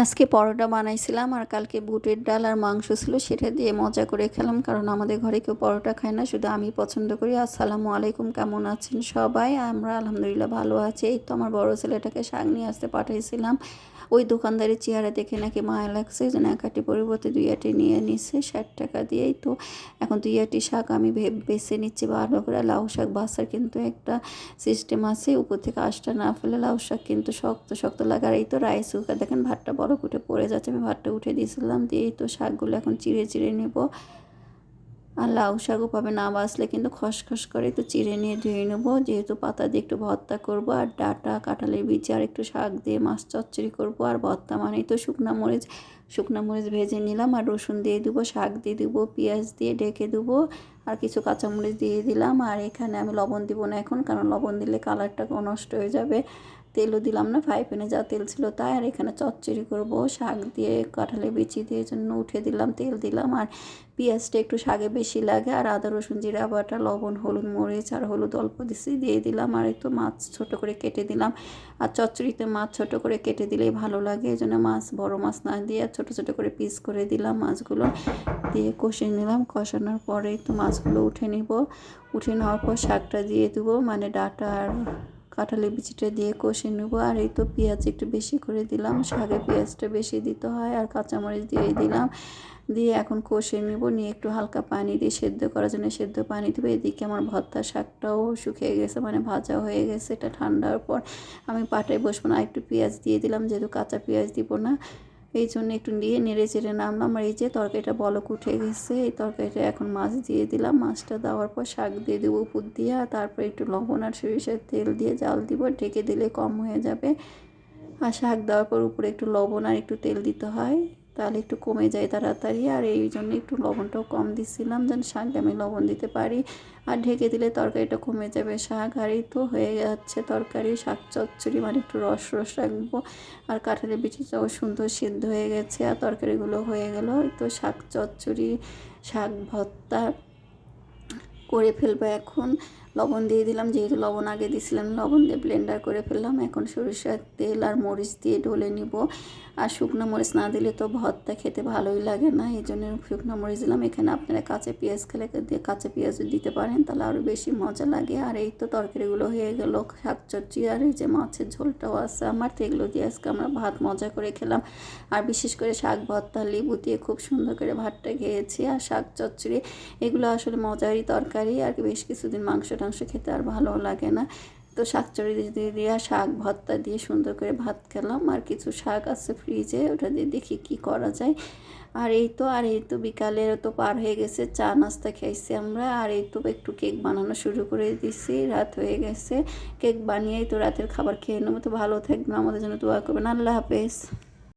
আজকে পরোটা বানাইছিলাম আর কালকে বুটের ডাল আর মাংস ছিল, সেটা দিয়ে মজা করে খেলাম। কারণ আমাদের ঘরে কেউ পরোটা খায় না, শুধু আমি পছন্দ করি। আসসালামু আলাইকুম, কেমন আছেন সবাই? আমরা আলহামদুলিল্লাহ ভালো আছি। এই তো আমার বড় ছেলেটাকে শাক নিয়ে আসতে পাঠাইছিলাম। ওই দোকানদারের চেহারা দেখে নাকি মায়া লাগছে, যেন এক আটি পরিবর্তে 2 আটি নিয়ে নিচ্ছে 60 টাকা দিয়েই। তো এখন 2 আটি শাক আমি বেছে নিচ্ছি ভালো করে। লাউ শাক বাছার কিন্তু একটা সিস্টেম আছে, উপর থেকে আঁশটা না ফেলে। লাউ শাক কিন্তু শক্ত শক্ত লাগে। আর এই তো রাইস কুকার দেখেন ভাতটা বড় কুটে পড়ে যাচ্ছে, আমি ভাতটা উঠে দিয়েছিলাম। দিয়ে এই তো শাকগুলো এখন চিড়ে চিড়ে নেব। আর লাউ শাকও পাবে, না বাছলে কিন্তু খসখস করে, একটু চিড়ে নিয়ে ধুয়ে নেবো, যেহেতু পাতা দিয়ে একটু ভর্তা করব। আর ডাঁটা কাঁঠালের বীজ আর একটু শাক দিয়ে মাছ চচ্চড়ি করব। আর ভর্তা মানেই তো শুকনা মরিচ ভেজে নিলাম, আর রসুন দিয়ে দেবো, শাক দিয়ে দেবো, পেঁয়াজ দিয়ে ঢেকে দেবো, আর কিছু কাঁচামরিচ দিয়ে দিলাম। আর এখানে আমি লবণ দিব না এখন, কারণ লবণ দিলে কালারটা নষ্ট হয়ে যাবে। তেলও দিলাম না, ফ্রাই প্যানে যা তেল ছিল তাই। আর এখানে চচ্চড়ি করব, শাক দিয়ে কাঁঠালে বিচি দিয়ে জন্য উঠে দিলাম, তেল দিলাম। আর পেঁয়াজটা একটু শাকে বেশি লাগে। আর আদা রসুন জিরা বাটা, লবণ, হলুদ, মরিচ আর হলুদ অল্প দিছি, দিয়ে দিলাম। আর একটু মাছ ছোট করে কেটে দিলাম। আর চচ্চড়িতে মাছ ছোট করে কেটে দিলেই ভালো লাগে, এই জন্য মাছ বড় মাছ না দিয়ে ছোট ছোট করে পিস করে দিলাম। মাছগুলো দিয়ে কষিয়ে নিলাম। কষানোর পরে তো মাছগুলো উঠে নিব। উঠে নেওয়ার পর শাকটা দিয়ে দেবো, মানে ডাঁটা আর কাঁঠালের বিচিটা দিয়ে কষে নেব। আর এই তো পেঁয়াজ একটু বেশি করে দিলাম, শাকে পেঁয়াজটা বেশি দিতে হয়। আর কাঁচামরিচ দিয়ে দিলাম, দিয়ে এখন কষে নেব। নিয়ে একটু হালকা পানি দিয়ে সেদ্ধ করার জন্য সেদ্ধ পানি দেবো। এদিকে আমার ভর্তা শাকটাও শুকিয়ে গেছে, মানে ভাজা হয়ে গেছে। এটা ঠান্ডার পর আমি পাটায় বসবো না, একটু পেঁয়াজ দিয়ে দিলাম, যেহেতু কাঁচা পেঁয়াজ দিব না, এই জন্য একটু দিয়ে নেড়ে চেড়ে নামলাম। আর এই যে তরকারিটা বলক উঠে গেছে, এই তরকারিটা এখন মাছ দিয়ে দিলাম। মাছটা দেওয়ার পর শাক দিয়ে দেবো উপর দিয়ে, আর তারপরে একটু লবণ আর সরিষার তেল দিয়ে জাল দিব, ঢেকে দিলে কম হয়ে যাবে। আর শাক দেওয়ার পর উপরে একটু লবণ আর একটু তেল দিতে হয়, তাহলে একটু কমে যায় তাড়াতাড়ি। আর এই জন্য একটু লবণটাও কম দিচ্ছিলাম, যেন শাকে আমি লবণ দিতে পারি। আর ঢেকে দিলে তরকারিটা কমে যাবে শাক। আর এই তো হয়ে যাচ্ছে তরকারি, শাক চচ্চড়ি, মানে একটু রস রস রাখবো। আর কাঁঠালের বিচিটাও সুন্দর সিদ্ধ হয়ে গেছে, আর তরকারিগুলো হয়ে গেল। এই তো শাক চচ্চড়ি, শাক ভর্তা করে ফেলবো এখন। লবণ দিয়ে দিলাম, যেহেতু লবণ আগে দিয়েছিলাম, লবণ দিয়ে ব্লেন্ডার করে ফেললাম। এখন সরিষার তেল আর মরিচ দিয়ে ঢলে নিব। আর শুকনো মরিচ না দিলে তো ভর্তা খেতে ভালোই লাগে না, এই জন্য শুকনো মরিচ দিলাম। এখানে আপনারা কাঁচা পেঁয়াজ খেলে দিয়ে কাঁচা পেঁয়াজও দিতে পারেন, তাহলে আরও বেশি মজা লাগে। আর এই তো তরকারিগুলো হয়ে গেল, শাক চচ্চড়ি আর এই যে মাছের ঝোলটাও আছে আমার, তো এগুলো দিয়ে আজকে আমরা ভাত মজা করে খেলাম। আর বিশেষ করে শাক ভর্তা লেবু দিয়ে খুব সুন্দর করে ভাতটা খেয়েছি। আর শাক চচ্চড়ি এগুলো আসলে মজারই তরকারি, আর বেশ কিছুদিন মাংস টাংস খেতে আর ভালো লাগে না। তো শাক চচ্চড়ি দিয়ে শাক ভর্তা দিয়ে সুন্দর করে ভাত খেলাম। আর কিছু শাক আছে ফ্রিজে, ওটা দিয়ে দেখি কি করা যায়। আর এই তো বিকালের তো পার হয়ে গেছে, চা নাস্তা খাইছি আমরা। আর এই তো একটু কেক বানানো শুরু করে দিছি, রাত হয়ে গেছে। কেক বানিয়েই তো রাতের খাবার খেয়ে নেবো। তো ভালো থাকবেন, আমাদের জন্য দোয়া করবেন। আল্লাহ হাফেজ।